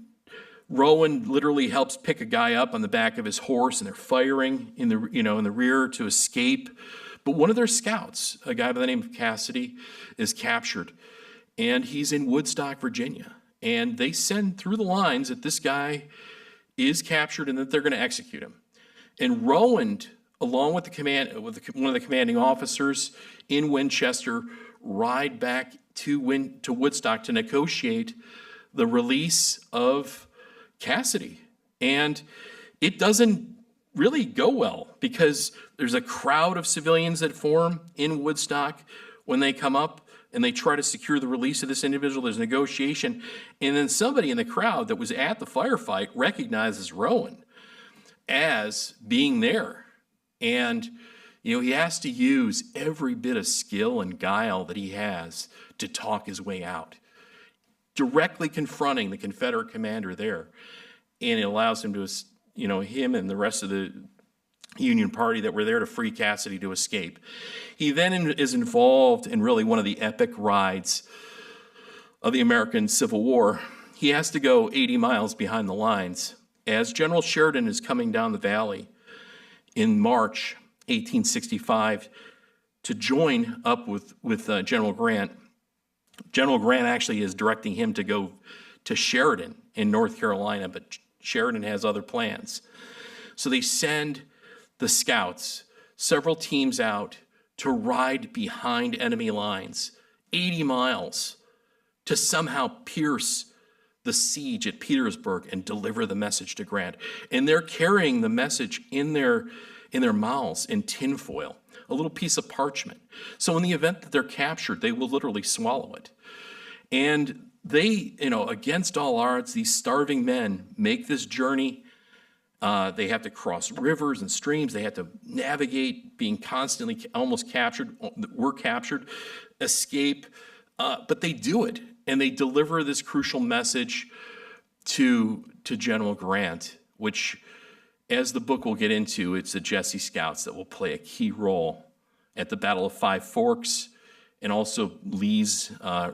S2: Rowand literally helps pick a guy up on the back of his horse, and they're firing in the rear to escape. But one of their scouts, a guy by the name of Cassidy, is captured, and he's in Woodstock, Virginia. And they send through the lines that this guy is captured and that they're going to execute him. And Rowand, along with one of the commanding officers in Winchester, ride back to Woodstock to negotiate the release of Cassidy. And it doesn't really go well, because there's a crowd of civilians that form in Woodstock when they come up and they try to secure the release of this individual. There's negotiation, and then somebody in the crowd that was at the firefight recognizes Rowand as being there. And he has to use every bit of skill and guile that he has to talk his way out, directly confronting the Confederate commander there. And it allows him to, him and the rest of the Union Party that were there to free Cassidy to escape. He then is involved in really one of the epic rides of the American Civil War. He has to go 80 miles behind the lines as General Sheridan is coming down the valley in March 1865 to join up with General Grant. General Grant actually is directing him to go to Sheridan in North Carolina, but Sheridan has other plans. So they send the scouts, several teams out to ride behind enemy lines, 80 miles, to somehow pierce the siege at Petersburg and deliver the message to Grant. And they're carrying the message in their mouths in tinfoil, a little piece of parchment. So in the event that they're captured, they will literally swallow it. And they, against all odds, these starving men make this journey. They have to cross rivers and streams. They have to navigate being constantly almost captured, escape, but they do it. And they deliver this crucial message to General Grant, which, as the book will get into, it's the Jessie Scouts that will play a key role at the Battle of Five Forks, and also Lee's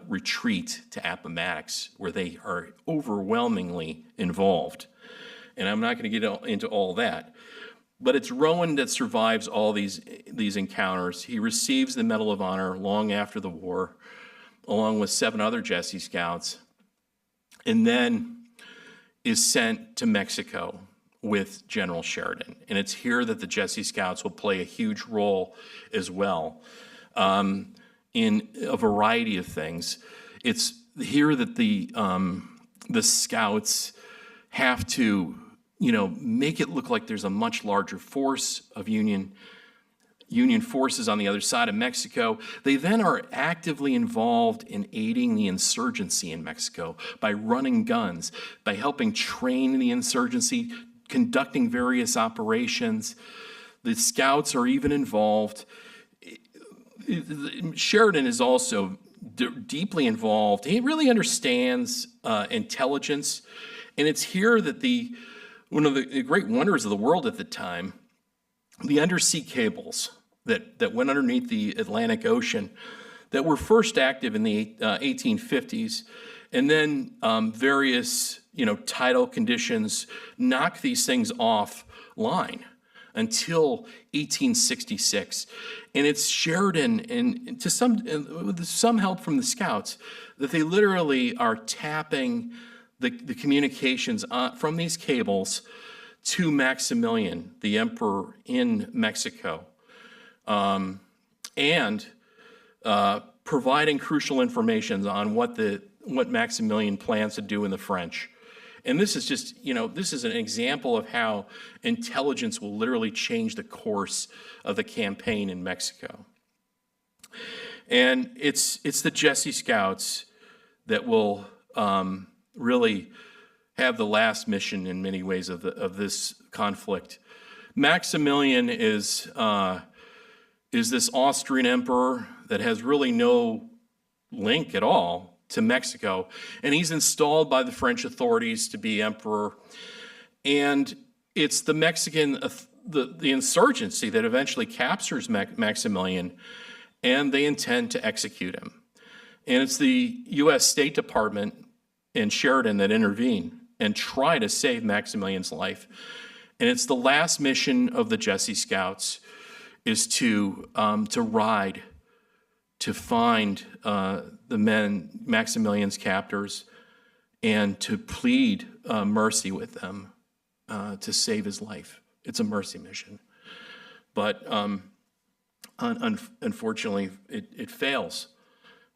S2: retreat to Appomattox, where they are overwhelmingly involved. And I'm not going to get into all that, but it's Rowand that survives all these encounters. He receives the Medal of Honor long after the war, along with 7 other Jessie Scouts, and then is sent to Mexico, with General Sheridan. And it's here that the Jessie Scouts will play a huge role as well in a variety of things. It's here that the Scouts have to, make it look like there's a much larger force of Union forces on the other side of Mexico. They then are actively involved in aiding the insurgency in Mexico by running guns, by helping train the insurgency, conducting various operations. The Scouts are even involved. Sheridan is also deeply involved. He really understands intelligence, and it's here that one of the great wonders of the world at the time, the undersea cables that went underneath the Atlantic Ocean, that were first active in the 1850s, and then various tidal conditions knocked these things offline until 1866. And it's Sheridan, and with some help from the Scouts, that they literally are tapping the communications from these cables to Maximilian, the emperor in Mexico, and providing crucial information on what Maximilian plans to do in the French. And this is just, this is an example of how intelligence will literally change the course of the campaign in Mexico. And it's the Jessie Scouts that will really have the last mission in many ways of this conflict. Maximilian is this Austrian emperor that has really no link at all to Mexico, and he's installed by the French authorities to be emperor. And it's the Mexican, the insurgency that eventually captures Maximilian, and they intend to execute him. And it's the U.S. State Department and Sheridan that intervene and try to save Maximilian's life. And it's the last mission of the Jessie Scouts is to ride to find the men, Maximilian's captors, and to plead mercy with them to save his life. It's a mercy mission. But unfortunately, it fails,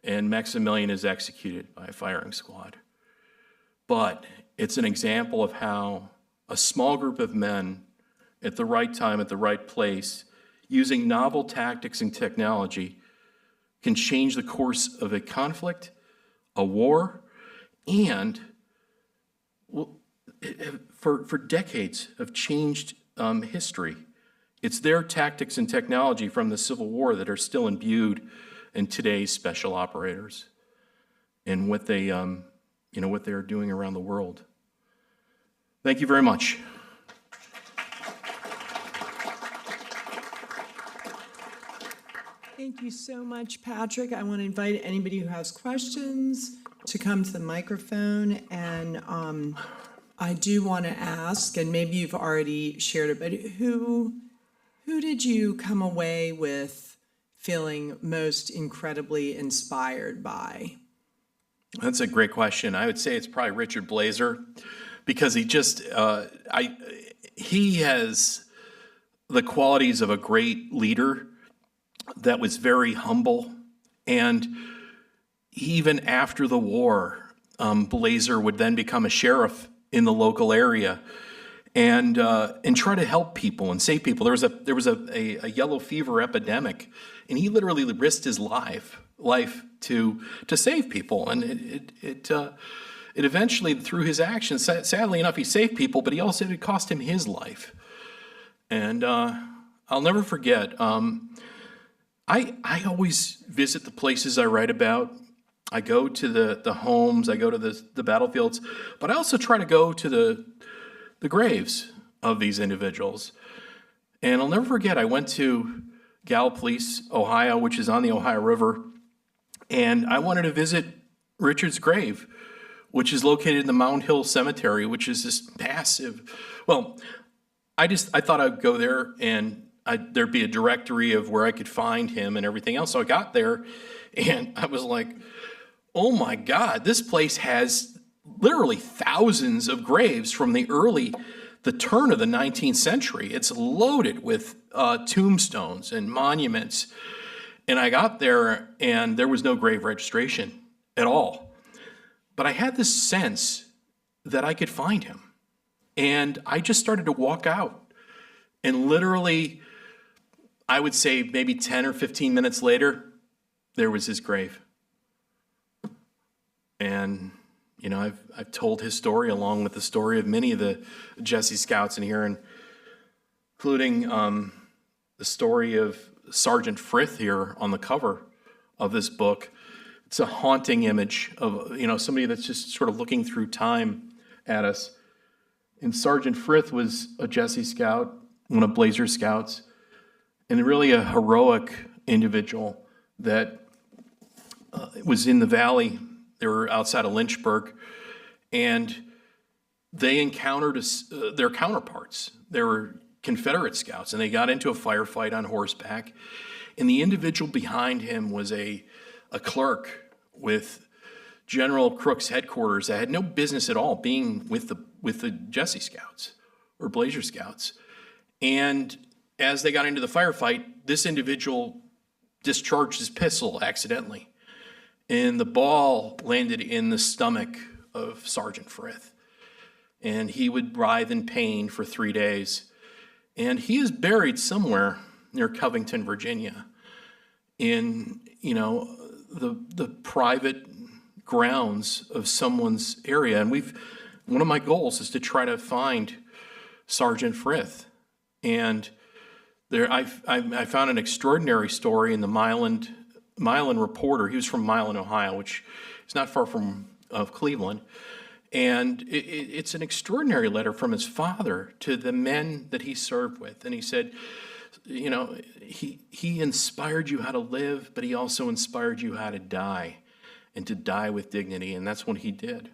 S2: and Maximilian is executed by a firing squad. But it's an example of how a small group of men at the right time, at the right place, using novel tactics and technology, can change the course of a conflict, a war, and for decades have changed history. It's their tactics and technology from the Civil War that are still imbued in today's special operators and what they are doing around the world. Thank you very much.
S1: Thank you so much, Patrick. I want to invite anybody who has questions to come to the microphone. And I do want to ask, and maybe you've already shared it, but who did you come away with feeling most incredibly inspired by?
S2: That's a great question. I would say it's probably Richard Blazer, because he has the qualities of a great leader that was very humble. And even after the war, Blazer would then become a sheriff in the local area and try to help people and save people. There was a yellow fever epidemic, and he literally risked his life to save people. And it eventually, through his actions, sadly enough, he saved people, but it cost him his life. And I'll never forget. I always visit the places I write about. I go to the homes, I go to the battlefields, but I also try to go to the graves of these individuals. And I'll never forget, I went to Gallipolis, Ohio, which is on the Ohio River, and I wanted to visit Richard's grave, which is located in the Mound Hill Cemetery, which is this massive, well, I thought I'd go there and there'd be a directory of where I could find him and everything else. So I got there and I was like, oh my God, this place has literally thousands of graves from the early the turn of the 19th century. It's loaded with tombstones and monuments. And I got there, and there was no grave registration at all. But I had this sense that I could find him. And I just started to walk out. And literally, I would say maybe 10 or 15 minutes later, there was his grave. And, you know, I've told his story along with the story of many of the Jessie Scouts in here, including the story of Sergeant Frith here on the cover of this book. It's a haunting image of, you know, somebody that's just sort of looking through time at us. And Sergeant Frith was a Jessie Scout, one of Blazer's Scouts, and really a heroic individual that was in the valley. They were outside of Lynchburg, and they encountered their counterparts. They were Confederate Scouts, and they got into a firefight on horseback. And the individual behind him was a clerk with General Crook's headquarters that had no business at all being with the Jessie Scouts or Blazer Scouts. And as they got into the firefight, this individual discharged his pistol accidentally, and the ball landed in the stomach of Sergeant Frith. And he would writhe in pain for 3 days. And he is buried somewhere near Covington, Virginia, in, you know, the private grounds of someone's area. And one of my goals is to try to find Sergeant Frith. And there, I found an extraordinary story in the Milan Reporter. He was from Milan, Ohio, which is not far from Cleveland. And it's an extraordinary letter from his father to the men that he served with. And he said, you know, he inspired you how to live, but he also inspired you how to die, and to die with dignity. And that's what he did.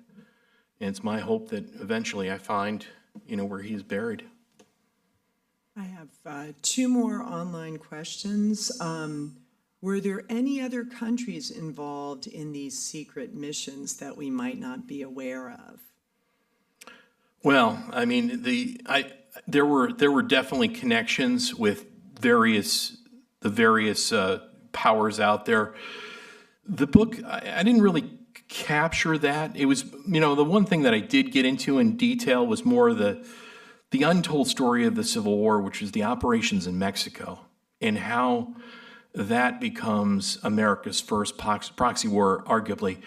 S2: And it's my hope that eventually I find, you know, where he's buried.
S1: I have two more online questions. Were there any other countries involved in these secret missions that we might not be aware of?
S2: Well, I mean, there were definitely connections with the various powers out there. The book, I didn't really capture that. It was, you know, the one thing that I did get into in detail was more the untold story of the Civil War, which is the operations in Mexico, and how that becomes America's first proxy war, arguably,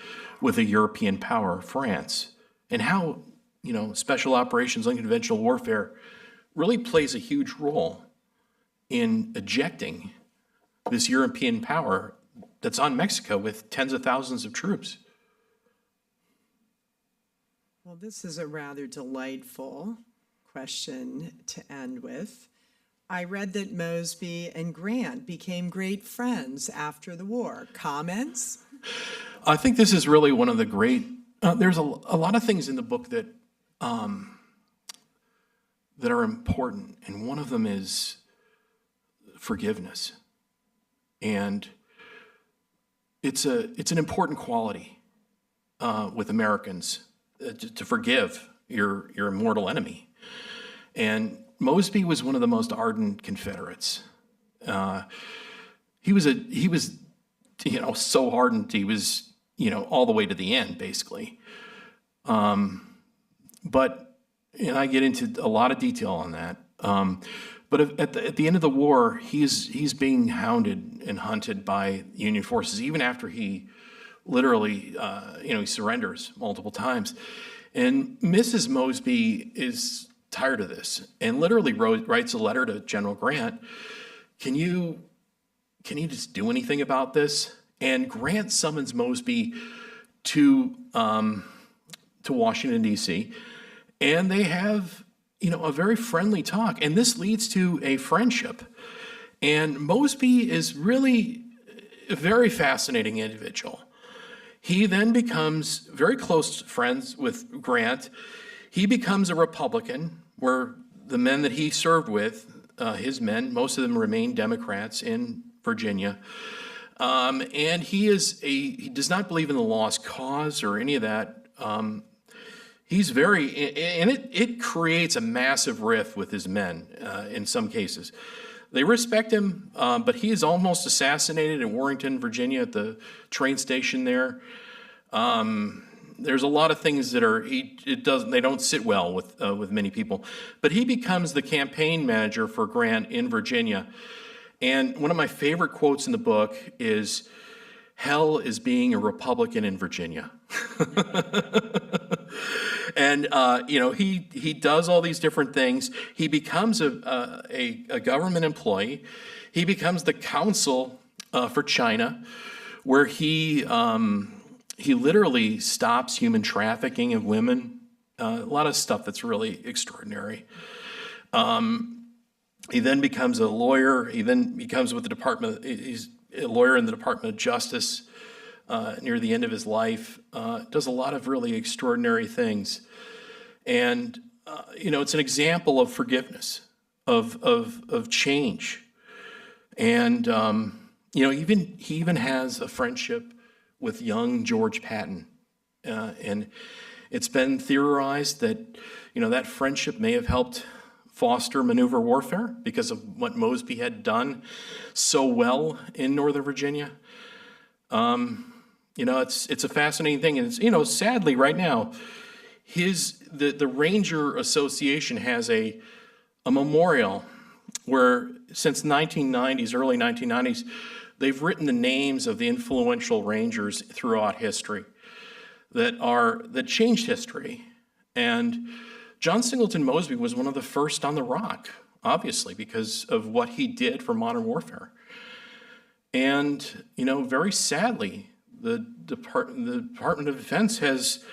S2: with a European power, France, and how, you know, special operations, unconventional warfare really plays a huge role in ejecting this European power that's on Mexico with tens of thousands of troops.
S1: Well, this is a rather delightful question to end with. I read that Mosby and Grant became great friends after the war. Comments?
S2: I think this is really one of the great, there's a lot of things in the book that that are important, and one of them is forgiveness. And it's an important quality with Americans to forgive your mortal enemy. And Mosby was one of the most ardent Confederates. He was you know, so ardent. He was, you know, all the way to the end, basically. But and I get into a lot of detail on that. But at the end of the war, he's being hounded and hunted by Union forces, even after he literally, you know, he surrenders multiple times. And Mrs. Mosby is tired of this and literally writes a letter to General Grant. Can you just do anything about this? And Grant summons Mosby to Washington, D.C., and they have, you know, a very friendly talk. And this leads to a friendship. And Mosby is really a very fascinating individual. He then becomes very close friends with Grant. He becomes a Republican, where the men that he served with, his men, most of them remain Democrats in Virginia. And he does not believe in the lost cause or any of that. He's very, and it creates a massive rift with his men in some cases. They respect him, but he is almost assassinated in Warrenton, Virginia, at the train station there. There's a lot of things that they don't sit well with many people. But he becomes the campaign manager for Grant in Virginia. And one of my favorite quotes in the book is, "Hell is being a Republican in Virginia." And, he does all these different things. He becomes a government employee. He becomes the counsel for China, where he literally stops human trafficking of women. A lot of stuff that's really extraordinary. He then becomes a lawyer. He then becomes he's a lawyer in the Department of Justice near the end of his life. Does a lot of really extraordinary things. And, it's an example of forgiveness, of change. And, he even has a friendship with young George Patton. And it's been theorized that, that friendship may have helped foster maneuver warfare because of what Mosby had done so well in Northern Virginia. It's a fascinating thing. And it's, sadly right now, the Ranger Association has a memorial where since early 1990s, they've written the names of the influential Rangers throughout history that changed history. And John Singleton Mosby was one of the first on the rock, obviously, because of what he did for modern warfare. And, very sadly, the Department of Defense has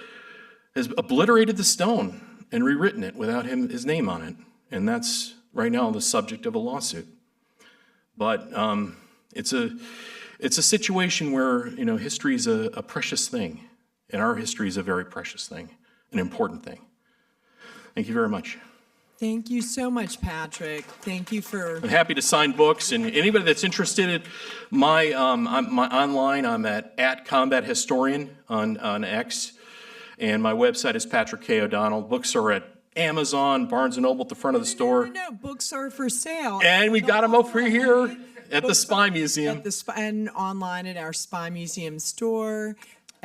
S2: obliterated the stone and rewritten it without his name on it. And that's right now the subject of a lawsuit. But it's a situation where, history is a precious thing. And our history is a very precious thing, an important thing. Thank you very much.
S1: Thank you so much, Patrick. Thank you for...
S2: I'm happy to sign books, and anybody that's interested in my online, I'm at Combat Historian on X, and my website is Patrick K. O'Donnell. Books are at Amazon, Barnes & Noble at the front of the store.
S1: No, books are for sale.
S2: And we got them over here at the Spy Museum.
S1: And online at our Spy Museum store.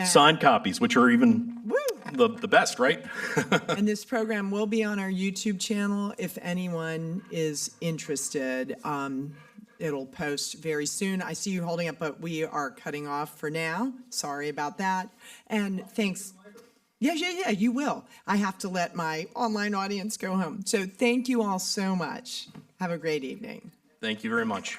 S2: Signed copies, which are even the best, right?
S1: And this program will be on our YouTube channel if anyone is interested. It'll post very soon. I see you holding up, but we are cutting off for now. Sorry about that. And thanks. Yeah, you will. I have to let my online audience go home. So thank you all so much. Have a great evening.
S2: Thank you very much.